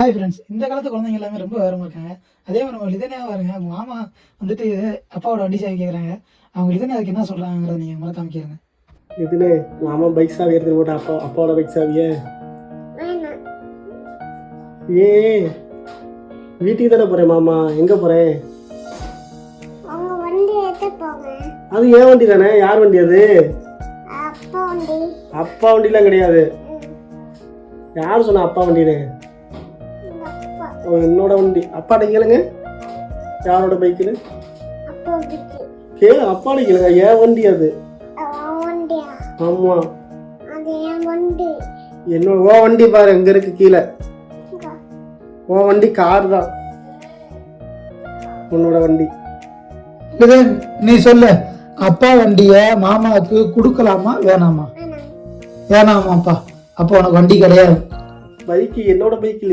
Hi friends, இந்த காலத்து குழந்தைங்க எல்லாமே ரொம்ப வேறமாக இருக்காங்க. அதே மாதிரி நம்ம லிதனையாக பாருங்க, அவங்க மாமா வந்துட்டு அப்பாவோட வண்டி சாவி கேட்குறாங்க. அவங்க லிதனை அதுக்கு என்ன சொல்கிறாங்கிறத நீங்கள் மறக்காம கேளுங்க. இதுன்னு மாமா பைக் சாவி எடுத்துட்டு போட்டா அப்பாவோட பைக் சாவியே ஏ வீட்டுக்கு தானே போறேன் மாமா. எங்க போறேன்? அது ஏன் வண்டி தானே. யார் வண்டி அது? அப்பா வண்டிலாம் கிடையாது. யார் சொன்ன அப்பா வண்டின்னு? என்னோட வண்டி. அப்பாட்ட கேளுங்க யாரோட பைக்குன்னு கேளு. அப்பாட்ட கேளுங்க. ஏன் வண்டி அது? ஆமா என்னோட ஓ வண்டி பாரு எங்க இருக்கு கீழே. ஓ வண்டி கார் தான். உன்னோட வண்டி. லிதன், நீ சொல்லு, அப்பா வண்டியை மாமாவுக்கு கொடுக்கலாமா வேணாமா? வேணாமாப்பா. அப்போ உனக்கு வண்டி கிடையாது. பைக்கு என்னோட பைக்